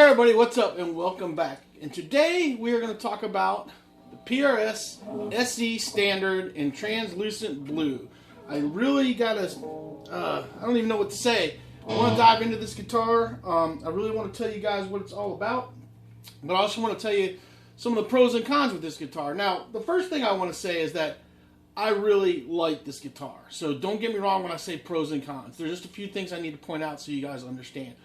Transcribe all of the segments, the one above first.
everybody, what's up and welcome back. And today we are going to talk about the PRS SE Standard in translucent blue. I really got to, I don't even know what to say. I want to dive into this guitar. I really want to tell you guys what it's all about. But I also want to tell you some of the pros and cons with this guitar. Now, the first thing I want to say is that I really like this guitar. So don't get me wrong when I say pros and cons. There's just a few things I need to point out so you guys understand.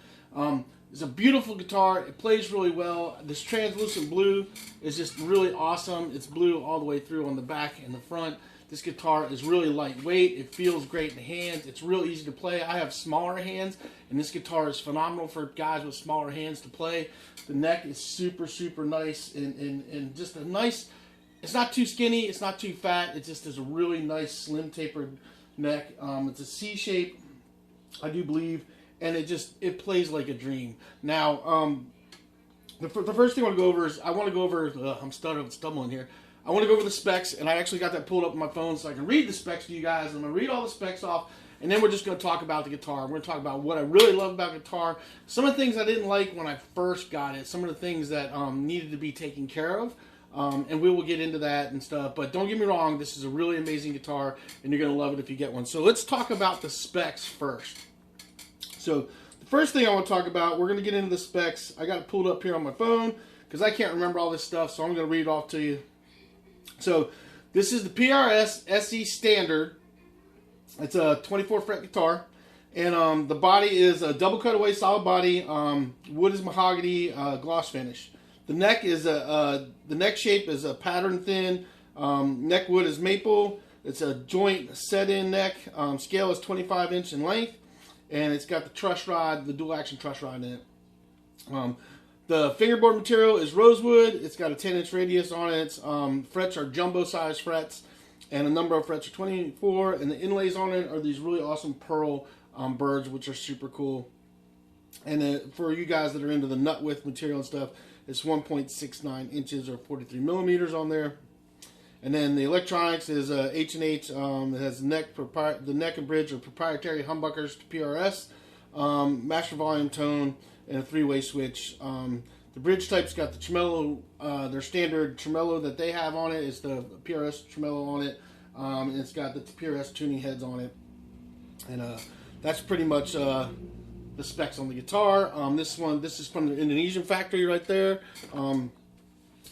It's a beautiful guitar. It plays really well. This translucent blue is just really awesome. It's blue all the way through on the back and the front. This guitar is really lightweight. It feels great in the hands. It's real easy to play. I have smaller hands, and this guitar is phenomenal for guys with smaller hands to play. The neck is super, super nice and just a nice... It's not too skinny. It's not too fat. It just is a really nice, slim, tapered neck. It's a C shape, I do believe. And it plays like a dream. Now, the first thing I want to go over is, I'm stumbling here. I want to go over the specs, and I actually got that pulled up on my phone so I can read the specs to you guys. I'm going to read all the specs off, and then we're just going to talk about the guitar. We're going to talk about what I really love about guitar, some of the things I didn't like when I first got it, some of the things that needed to be taken care of, and we will get into that and stuff. But don't get me wrong, this is a really amazing guitar, and you're going to love it if you get one. So let's talk about the specs first. So the first thing I want to talk about, we're going to get into the specs. I got it pulled up here on my phone because I can't remember all this stuff, so I'm going to read it off to you. So this is the PRS SE Standard. It's a 24 fret guitar, and the body is a double cutaway solid body. Wood is mahogany, gloss finish. The neck is the neck shape is a pattern thin. Neck wood is maple. It's a joint set-in neck. Scale is 25" in length. And it's got the truss rod, the dual action truss rod in it. The fingerboard material is rosewood. It's got a 10" radius on it. Frets are jumbo size frets, and the number of frets are 24. And the inlays on it are these really awesome pearl birds, which are super cool. And for you guys that are into the nut width material and stuff, it's 1.69 inches or 43 millimeters on there. And then the electronics is H&H. It has the neck and bridge are proprietary humbuckers to PRS, master volume tone, and a three-way switch. The bridge type's got the tremolo, their standard tremolo that they have on it is the PRS tremolo on it, and it's got the PRS tuning heads on it. And that's pretty much the specs on the guitar. This is from the Indonesian factory right there.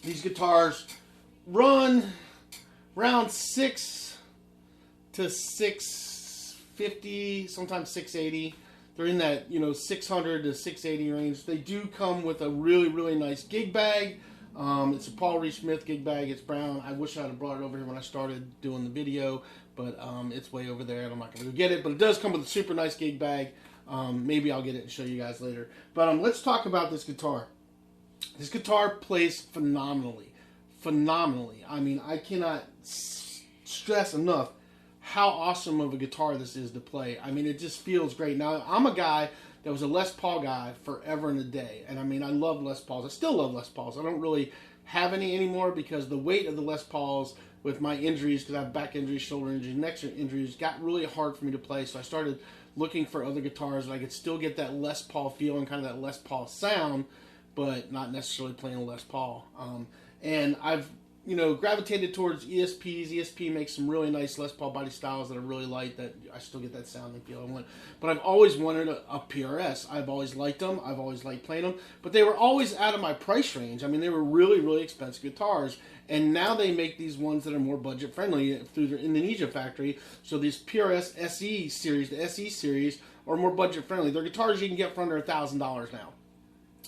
These guitars run around 6 to 650, sometimes 680. They're in that 600 to 680 range. They do come with a really, really nice gig bag. It's a Paul Reed Smith gig bag. It's brown. I wish I had brought it over here when I started doing the video, but it's way over there and I'm not going to go get it. But it does come with a super nice gig bag. Maybe I'll get it and show you guys later. But let's talk about this guitar. This guitar plays phenomenally. I mean, I cannot stress enough how awesome of a guitar this is to play. I mean, it just feels great. Now, I'm a guy that was a Les Paul guy forever and a day. And I mean, I love Les Pauls. I still love Les Pauls. I don't really have any anymore because the weight of the Les Pauls with my injuries, because I have back injuries, shoulder injuries, neck injuries, got really hard for me to play. So I started looking for other guitars that I could still get that Les Paul feel and kind of that Les Paul sound, but not necessarily playing a Les Paul. And I've, gravitated towards ESPs. ESP makes some really nice Les Paul body styles that I really like, that I still get that sound and feel I want. But I've always wanted a PRS. I've always liked them. I've always liked playing them. But they were always out of my price range. I mean, they were really, really expensive guitars. And now they make these ones that are more budget friendly through their Indonesia factory. So these PRS SE series, the SE series, are more budget friendly. They're guitars you can get for under $1,000 now.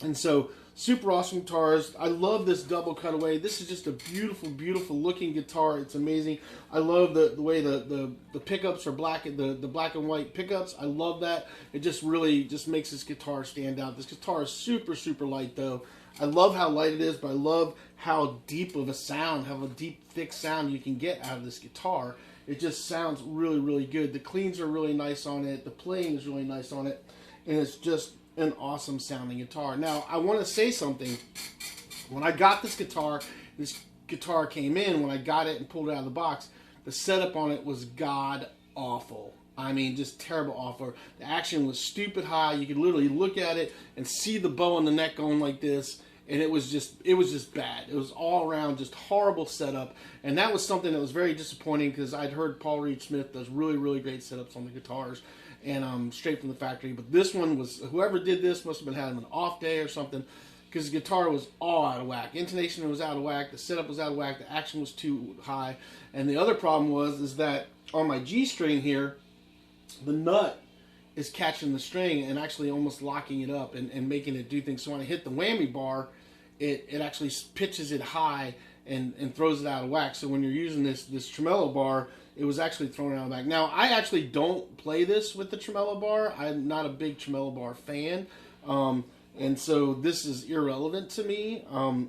And so, super awesome guitars. I love this double cutaway. This is just a beautiful, beautiful looking guitar. It's amazing. I love the way the pickups are black, the black and white pickups. I love that. It just really just makes this guitar stand out. This guitar is super, super light though. I love how light it is, but I love how deep of a sound, how a deep, thick sound you can get out of this guitar. It just sounds really, really good. The cleans are really nice on it. The playing is really nice on it. And it's just an awesome sounding guitar. Now, I want to say something. When I got this guitar came in, when I got it and pulled it out of the box, the setup on it was god awful. I mean, just terrible offer. The action was stupid high. You could literally look at it and see the bow on the neck going like this, and it was just bad. It was all around just horrible setup, and that was something that was very disappointing because I'd heard Paul Reed Smith does really, really great setups on the guitars, and straight from the factory. But this one was, whoever did this must have been having an off day or something, because the guitar was all out of whack. Intonation was out of whack. The setup was out of whack. The action was too high. And the other problem is that on my G string here, the nut is catching the string and actually almost locking it up and making it do things. So when I hit the whammy bar, it actually pitches it high and throws it out of whack. So when you're using this tremolo bar, it was actually thrown out of whack. Now, I actually don't play this with the tremolo bar. I'm not a big tremolo bar fan. And so this is irrelevant to me.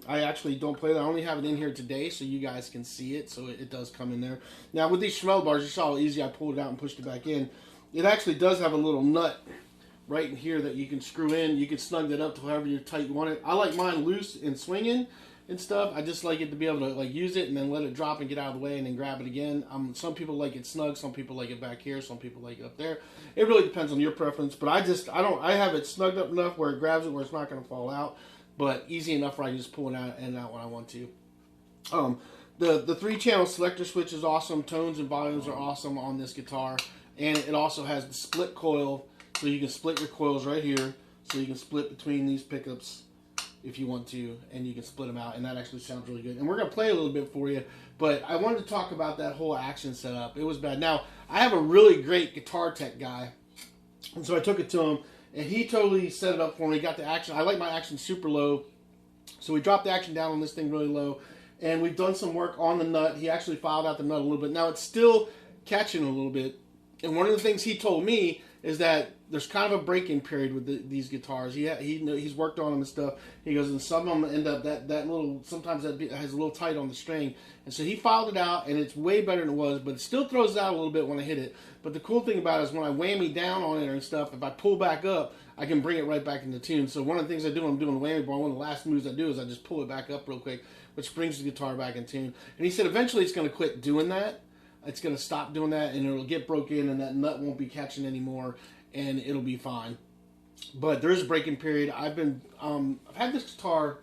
I actually don't play that. I only have it in here today so you guys can see it. So it does come in there. Now with these tremolo bars, you saw how easy I pulled it out and pushed it back in. It actually does have a little nut right in here that you can screw in. You can snug that up to however you tight you want it. I like mine loose and swinging and stuff. I just like it to be able to like use it and then let it drop and get out of the way and then grab it again. Some people like it snug, some people like it back here, some people like it up there. It really depends on your preference, but I have it snugged up enough where it grabs it where it's not going to fall out, but easy enough where I can just pull it out and out when I want to. The 3-channel selector switch is awesome. Tones and volumes are awesome on this guitar, and it also has the split coil, so you can split your coils right here, so you can split between these pickups if you want to, and you can split them out, and that actually sounds really good. And we're going to play a little bit for you, but I wanted to talk about that whole action setup. It was bad. Now, I have a really great guitar tech guy, and so I took it to him, and he totally set it up for me. Got the action. I like my action super low, so we dropped the action down on this thing really low, and we've done some work on the nut. He actually filed out the nut a little bit. Now, it's still catching a little bit, and one of the things he told me is that there's kind of a break-in period with these guitars. He's worked on them and stuff. He goes, and some of them end up that little, sometimes that has a little tight on the string. And so he filed it out, and it's way better than it was, but it still throws it out a little bit when I hit it. But the cool thing about it is when I whammy down on it and stuff, if I pull back up, I can bring it right back into tune. So one of the things I do when I'm doing the whammy bar, one of the last moves I do is I just pull it back up real quick, which brings the guitar back in tune. And he said eventually it's going to quit doing that. It's going to stop doing that, and it'll get broken, and that nut won't be catching anymore, and it'll be fine. But there is a break-in period. I've had this guitar,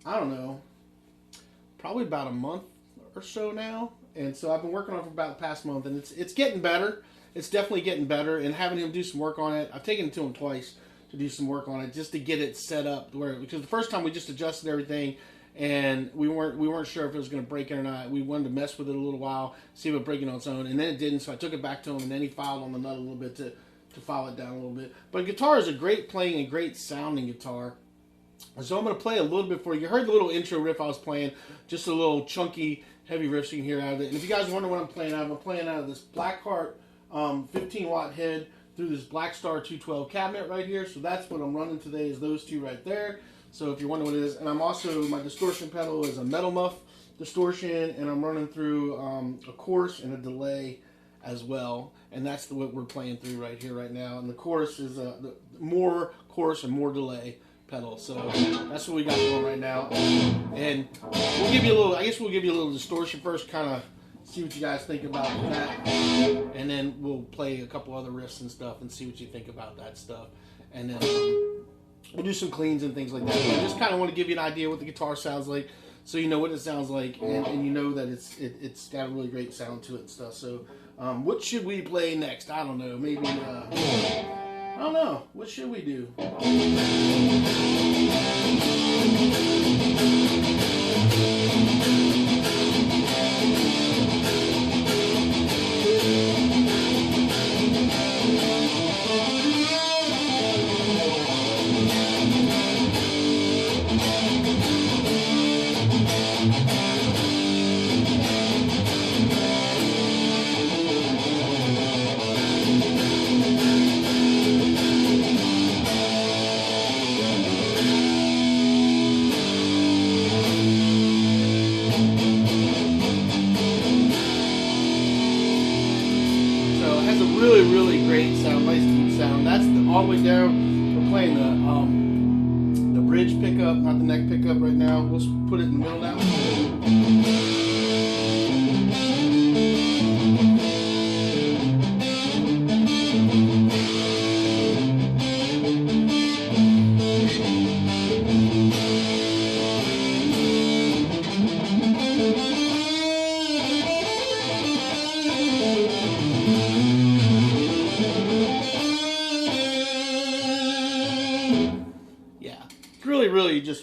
I don't know, probably about a month or so now, and so I've been working on it for about the past month, and it's getting better. It's definitely getting better, and having him do some work on it, I've taken it to him twice to do some work on it just to get it set up because the first time we just adjusted everything, and we weren't sure if it was going to break it or not. We wanted to mess with it a little while, see if it would break it on its own, and then it didn't. So I took it back to him, and then he filed on the nut a little bit to file it down a little bit. But guitar is a great playing and great sounding guitar. So I'm going to play a little bit for you. You heard the little intro riff I was playing, just a little chunky, heavy riff so you can hear out of it. And if you guys wonder what I'm playing out of, I'm playing out of this Blackheart 15-watt head through this Blackstar 212 cabinet right here. So that's what I'm running today, is those two right there. So if you're wondering what it is, and I'm also, my distortion pedal is a Metal Muff distortion, and I'm running through a chorus and a delay as well, and that's what we're playing through right here right now. And the chorus is the more chorus and more delay pedal. So that's what we got going right now. And we'll give you a little, I guess we'll give you a little distortion first, kind of see what you guys think about that, and then we'll play a couple other riffs and stuff and see what you think about that stuff, and then we'll do some cleans and things like that. But I just kind of want to give you an idea what the guitar sounds like, so you know what it sounds like, and you know that it's got a really great sound to it and stuff. So what should we play next? I don't know. Maybe I don't know. What should we do? Really great sound, nice deep sound. That's all the way down. We're playing the bridge pickup, not the neck pickup right now. We'll put it in the middle now.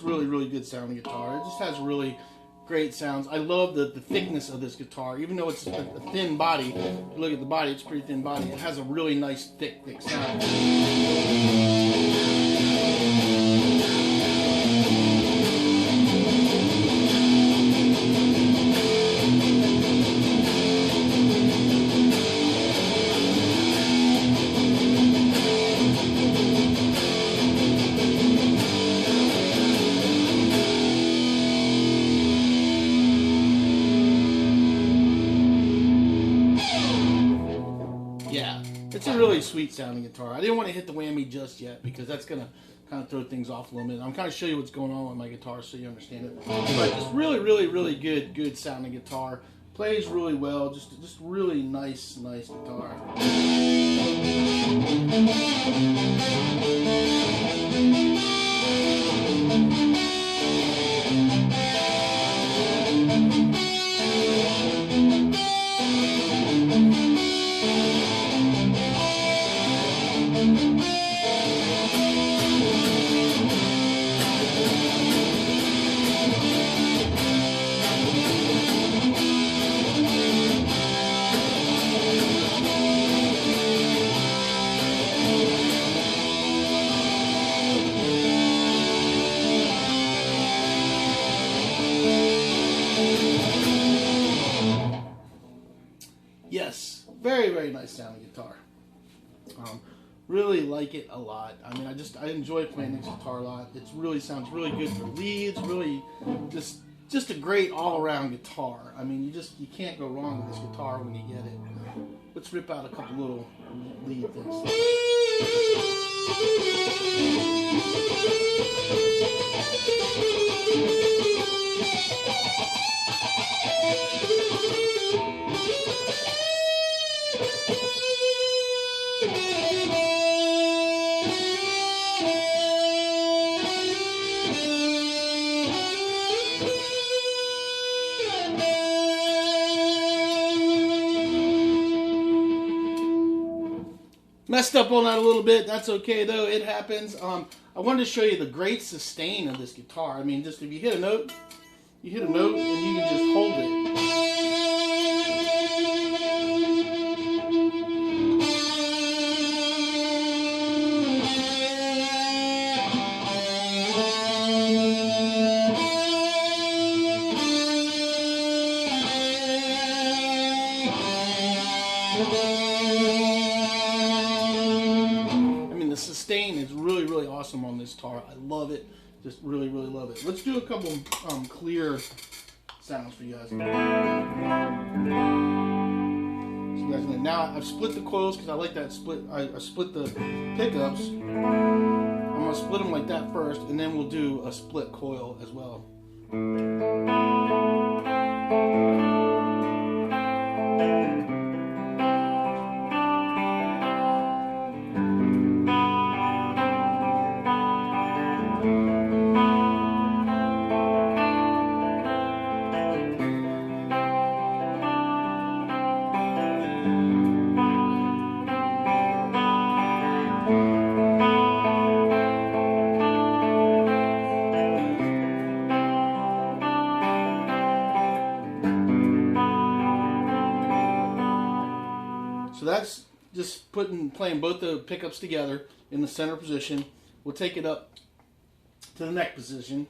really good sounding guitar. It just has really great sounds. I love the thickness of this guitar. Even though it's a thin body, if you look at the body, it's a pretty thin body. It has a really nice thick sound. It's a really sweet sounding guitar. I didn't want to hit the whammy just yet because that's going to kind of throw things off a little bit. I'm kind of show you what's going on with my guitar so you understand it. But just really good sounding guitar. Plays really well. Just really nice guitar. Yes, very nice sounding guitar. Really like it a lot. I mean, I enjoy playing this guitar a lot. It really sounds really good for leads. Really, just a great all-around guitar. I mean, you can't go wrong with this guitar when you get it. Let's rip out a couple little lead things. Messed up on that a little bit. That's okay though. It happens. I wanted to show you the great sustain of this guitar. I mean, just if you hit a note, and you can just hold it. The sustain is really awesome on this guitar. I love it. Just really love it. Let's do a couple clear sounds for you guys. So you guys know. Now I've split the coils because I like that split. I split the pickups. I'm gonna split them like that first, and then we'll do a split coil as well. So that's just playing both the pickups together in the center position. We'll take it up to the neck position.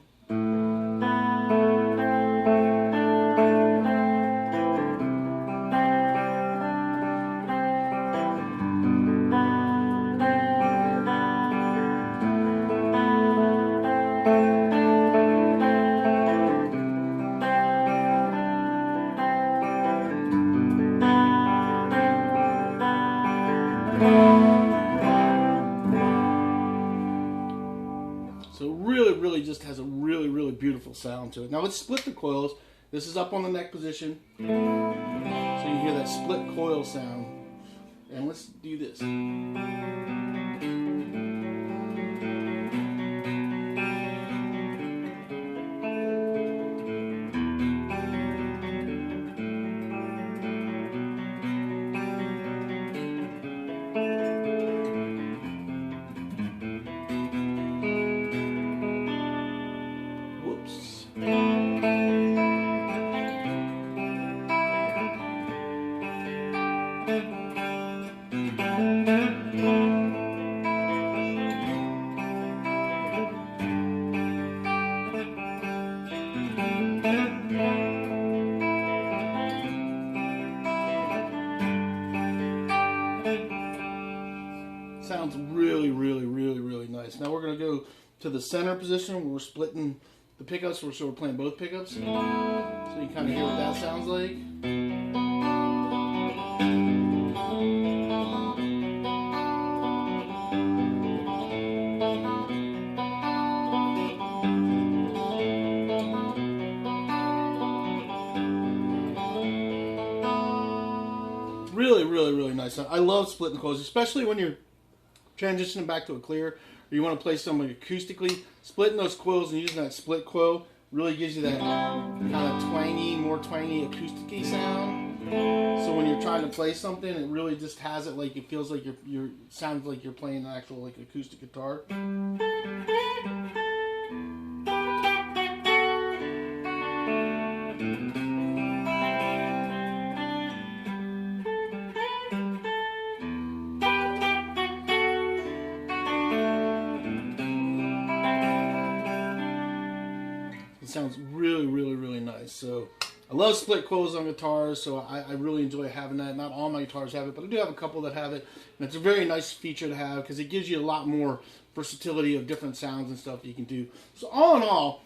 So really just has a really beautiful sound to it. Now let's split the coils. This is up on the neck position. So you hear that split coil sound. And let's do this. Sounds really, really, really, really nice. Now we're going to go to the center position where we're splitting the pickups, so we're playing both pickups. So you kind of hear what that sounds like. Really, really, really nice. I love splitting coils, especially when you're transitioning back to a clear, or you want to play something acoustically. Splitting those coils and using that split coil really gives you that kind of twangy, more twangy acoustic-y sound. So when you're trying to play something, it really just has it like it feels like you're sounds like you're playing an actual like acoustic guitar. It sounds really, really, really nice. So I love split coils on guitars, so I really enjoy having that. Not all my guitars have it, but I do have a couple that have it. And it's a very nice feature to have because it gives you a lot more versatility of different sounds and stuff that you can do. So all in all,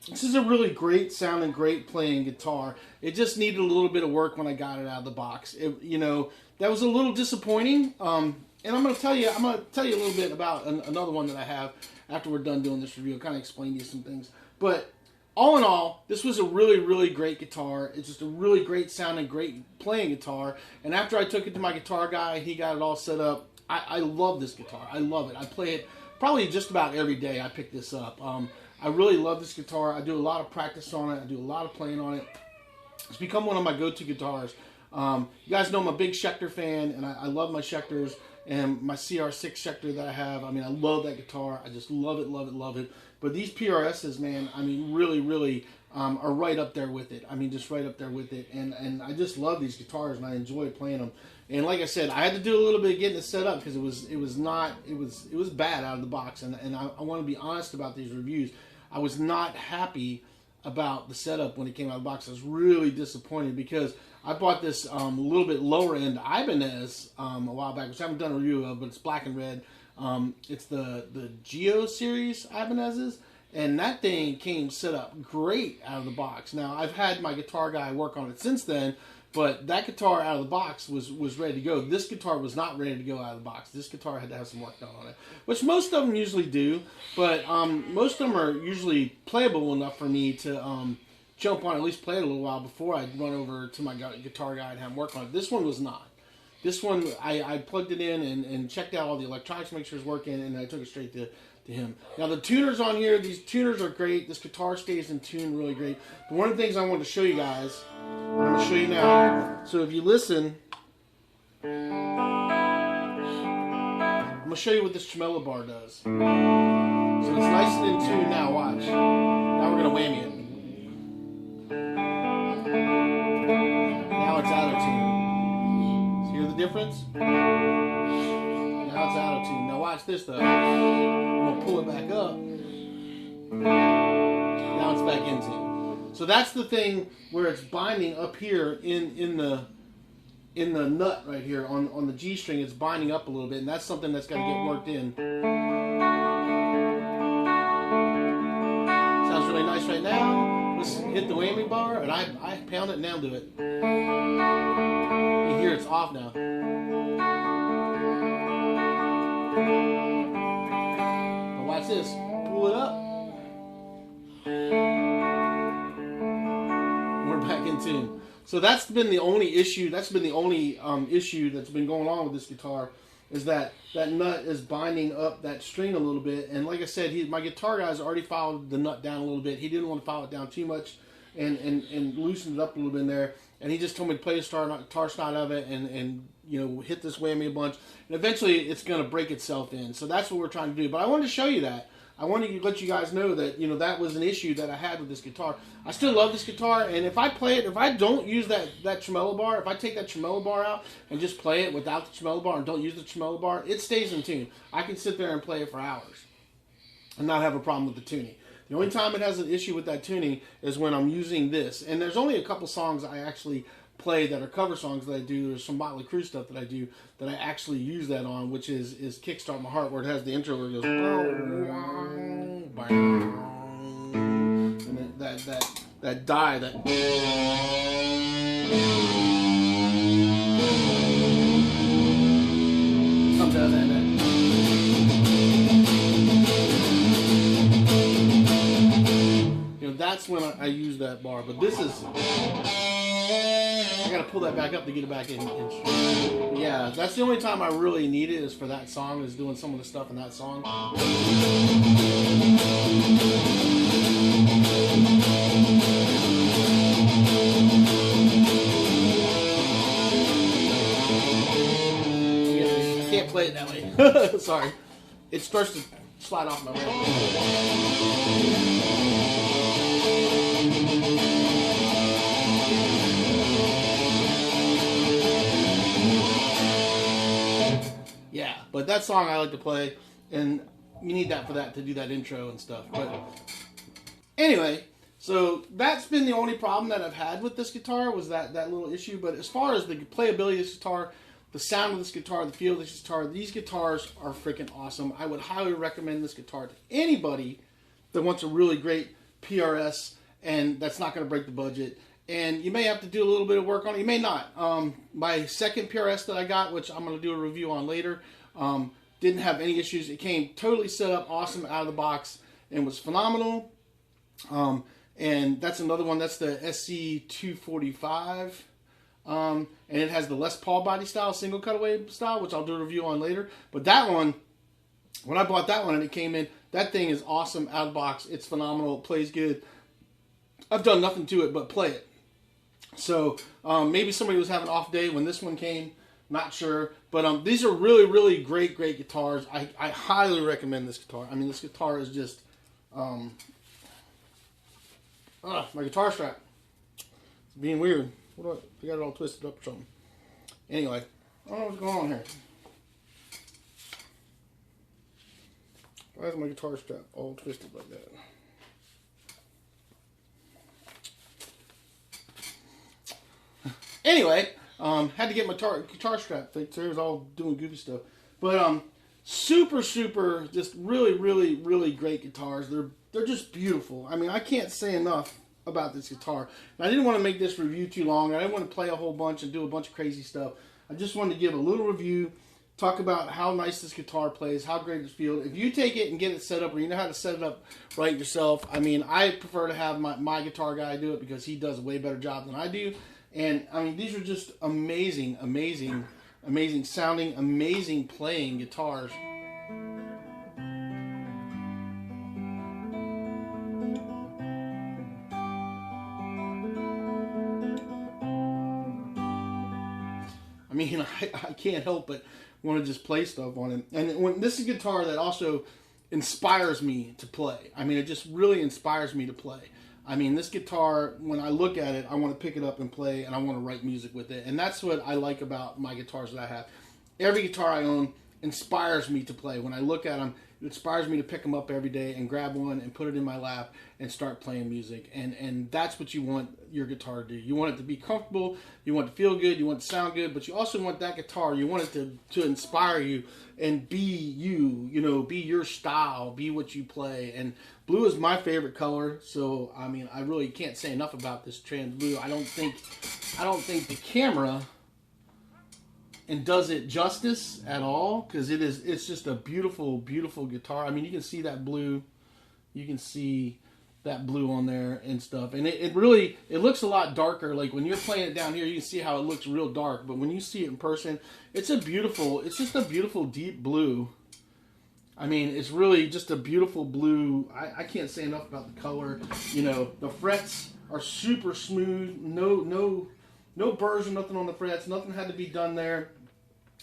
this is a really great sounding, great playing guitar. It just needed a little bit of work when I got it out of the box. That was a little disappointing. And I'm going to tell you a little bit about another one that I have after we're done doing this review. I'll kind of explain to you some things. But all in all, this was a really, really great guitar. It's just a really great sounding, great playing guitar. And after I took it to my guitar guy, he got it all set up. I love this guitar. I love it. I play it probably just about every day. I pick this up. I really love this guitar. I do a lot of practice on it. I do a lot of playing on it. It's become one of my go-to guitars. You guys know I'm a big Selector fan, and I love my Selectors and my CR6 Selector that I have. I mean, I love that guitar. I just love it, love it, love it. But these PRSs, man, I mean, really, really are right up there with it. I mean, just right up there with it. And I just love these guitars, and I enjoy playing them. And like I said, I had to do a little bit of getting it set up because it was bad out of the box. And I want to be honest about these reviews. I was not happy about the setup when it came out of the box. I was really disappointed because I bought this little bit lower end Ibanez a while back, which I haven't done a review of, but it's black and red. It's the Geo series Ibanez's, and that thing came set up great out of the box. Now, I've had my guitar guy work on it since then, but that guitar out of the box was ready to go. This guitar was not ready to go out of the box. This guitar had to have some work done on it, which most of them usually do, but most of them are usually playable enough for me to jump on, at least play it a little while before I run over to my guitar guy and have him work on it. This one was not. This one, I plugged it in and checked out all the electronics to make sure it's working, and I took it straight to him. Now, the tuners on here, these tuners are great. This guitar stays in tune really great. But one of the things I wanted to show you guys, I'm going to show you now. So if you listen, I'm going to show you what this tremolo bar does. So it's nice and in tune now, watch. Now we're going to whammy it. Now it's out of tune. Hear the difference? Now it's out of tune. Now watch this though. I'm going to pull it back up. Now it's back in tune. So that's the thing where it's binding up here in the nut right here on the G string. It's binding up a little bit, and that's something that's got to get worked in. Sounds really nice right now. Let's hit the whammy bar, and I pound it and now do it. You hear it's off now. But watch this. Pull it up. We're back in tune. So that's been the only issue. That's been the only issue that's been going on with this guitar, is that nut is binding up that string a little bit. And like I said, my guitar guy's already filed the nut down a little bit. He didn't want to file it down too much and loosen it up a little bit in there. And he just told me to play the tar snot of it and hit this whammy a bunch. And eventually it's going to break itself in. So that's what we're trying to do. But I wanted to show you that. I wanted to let you guys know that, that was an issue that I had with this guitar. I still love this guitar, and if I play it, if I don't use that tremolo bar, if I take that tremolo bar out and just play it without the tremolo bar and don't use the tremolo bar, it stays in tune. I can sit there and play it for hours and not have a problem with the tuning. The only time it has an issue with that tuning is when I'm using this. And there's only a couple songs I actually play that are cover songs that I do. There's some Motley Crue stuff that I do that I actually use that on, which is Kickstart My Heart, where it has the intro where it goes, and that die, that comes out of that. That's when I use that bar. But this is, I gotta pull that back up to get it back in. Yeah, that's the only time I really need it, is for that song, is doing some of the stuff in that song. I can't play it that way. Sorry. It starts to slide off my rail. Yeah, but that song I like to play, and you need that for that, to do that intro and stuff. But anyway, so that's been the only problem that I've had with this guitar, was that little issue. But as far as the playability of this guitar, the sound of this guitar, the feel of this guitar, these guitars are freaking awesome. I would highly recommend this guitar to anybody that wants a really great PRS and that's not going to break the budget. And you may have to do a little bit of work on it. You may not. My second PRS that I got, which I'm going to do a review on later, didn't have any issues. It came totally set up, awesome out of the box, and was phenomenal. And that's another one. That's the SC245. And it has the Les Paul body style, single cutaway style, which I'll do a review on later. But that one, when I bought that one and it came in, that thing is awesome out of the box. It's phenomenal. It plays good. I've done nothing to it but play it. So maybe somebody was having an off day when this one came. Not sure. But these are really, really great guitars. I highly recommend this guitar. I mean, this guitar is just... my guitar strap. It's being weird. I got it all twisted up or something. Anyway, I don't know what's going on here. Why is my guitar strap all twisted like that? Anyway, had to get my guitar strap fixed. It was all doing goofy stuff. But super, just really great guitars. They're just beautiful. I mean, I can't say enough about this guitar. And I didn't want to make this review too long. I didn't want to play a whole bunch and do a bunch of crazy stuff. I just wanted to give a little review, talk about how nice this guitar plays, how great it feels. If you take it and get it set up, or you know how to set it up right yourself, I mean, I prefer to have my guitar guy do it because he does a way better job than I do. And I mean, these are just amazing sounding, amazing playing guitars. I mean, I can't help but want to just play stuff on it. And when this is a guitar that also inspires me to play. I mean, it just really inspires me to play. I mean, this guitar, when I look at it, I want to pick it up and play, and I want to write music with it. And that's what I like about my guitars that I have. Every guitar I own inspires me to play. When I look at them, it inspires me to pick them up every day and grab one and put it in my lap and start playing music. And that's what you want your guitar to do. You want it to be comfortable, you want it to feel good, you want it to sound good, but you also want that guitar, you want it to inspire you and be you, be your style, be what you play. And blue is my favorite color, so I mean, I really can't say enough about this trans blue. I don't think the camera does it justice at all, because it's just a beautiful guitar. I mean, you can see that blue, on there and stuff, and it looks a lot darker. Like when you're playing it down here, you can see how it looks real dark, but when you see it in person, it's just a beautiful deep blue. I mean, it's really just a beautiful blue. I can't say enough about the color. The frets are super smooth. No burrs or nothing on the frets. Nothing had to be done there.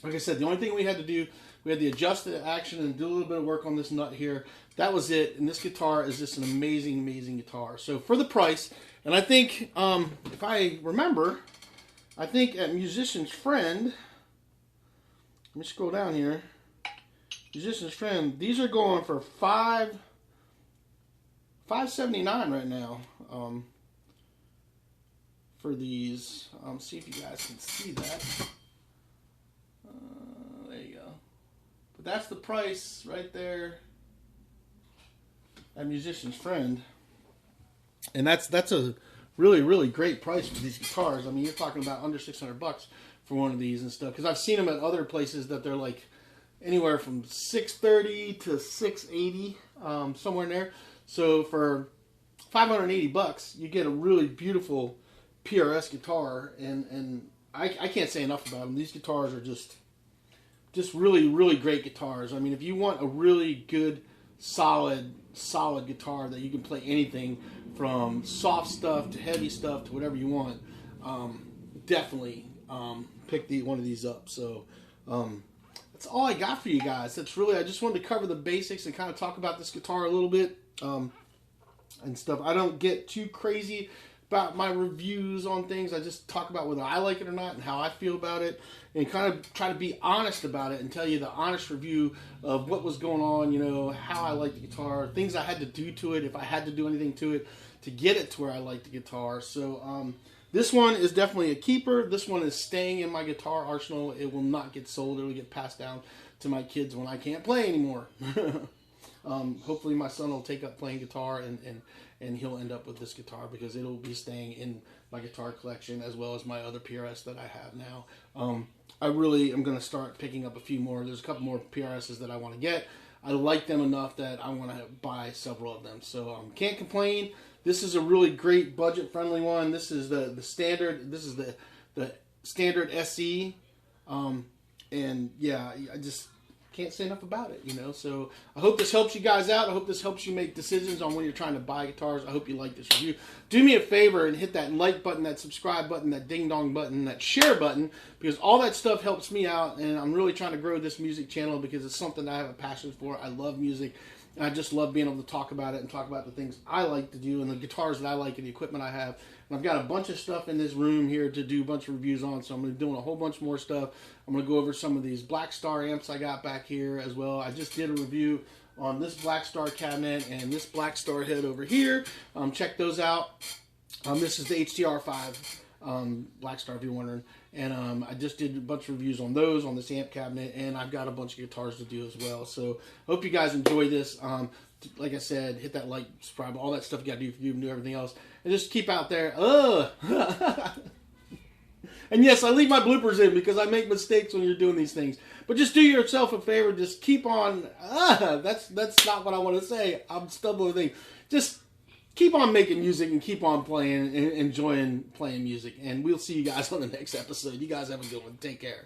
Like I said, the only thing we had to do, we had to adjust the action and do a little bit of work on this nut here. That was it. And this guitar is just an amazing guitar. So for the price, and I think, if I remember, I think at Musician's Friend, let me scroll down here. Musician's Friend, these are going for $579 right now. for these. See if you guys can see that. There you go. But that's the price right there at Musician's Friend. And that's a really, really great price for these guitars. I mean, you're talking about under $600 for one of these and stuff. Because I've seen them at other places that they're like anywhere from $630 to $680, somewhere in there. So for $580, you get a really beautiful PRS guitar, and I can't say enough about them. These guitars are just really, really great guitars. I mean, if you want a really good, solid guitar that you can play anything from soft stuff to heavy stuff to whatever you want, definitely pick one of these up. So that's all I got for you guys. That's really, I just wanted to cover the basics and kind of talk about this guitar a little bit and stuff. I don't get too crazy about my reviews on things. I just talk about whether I like it or not and how I feel about it, and kind of try to be honest about it and tell you the honest review of what was going on, you know, how I like the guitar, things I had to do to it, if I had to do anything to it to get it to where I like the guitar. So this one is definitely a keeper. This one is staying in my guitar arsenal. It will not get sold. It will get passed down to my kids when I can't play anymore. Hopefully my son will take up playing guitar and he'll end up with this guitar, because it'll be staying in my guitar collection as well as my other PRS that I have now. I really am going to start picking up a few more. There's a couple more PRSs that I want to get. I like them enough that I want to buy several of them. So can't complain. This is a really great budget-friendly one. This is the standard. This is the Standard SE. And yeah, I just can't say enough about it, you know. So I hope this helps you guys out. I hope this helps you make decisions on when you're trying to buy guitars. I hope you like this review. Do me a favor and hit that like button, that subscribe button, that ding dong button, that share button, because all that stuff helps me out, and I'm really trying to grow this music channel because it's something that I have a passion for. I love music, and I just love being able to talk about it and talk about the things I like to do and the guitars that I like and the equipment I have. And I've got a bunch of stuff in this room here to do a bunch of reviews on, so I'm going to be doing a whole bunch more stuff. I'm going to go over some of these Black Star amps I got back here as well. I just did a review on this Black Star cabinet and this Black Star head over here. Check those out. This is the HTR5 Black Star, if you're wondering. And I just did a bunch of reviews on those, on this amp cabinet, and I've got a bunch of guitars to do as well. So hope you guys enjoy this. Like I said, hit that like, subscribe, all that stuff you got to do for you and do everything else. And just keep out there. And yes, I leave my bloopers in because I make mistakes when you're doing these things. But just do yourself a favor. Just keep on. That's not what I want to say. I'm stumbling things. Just keep on making music and keep on playing and enjoying playing music. And we'll see you guys on the next episode. You guys have a good one. Take care.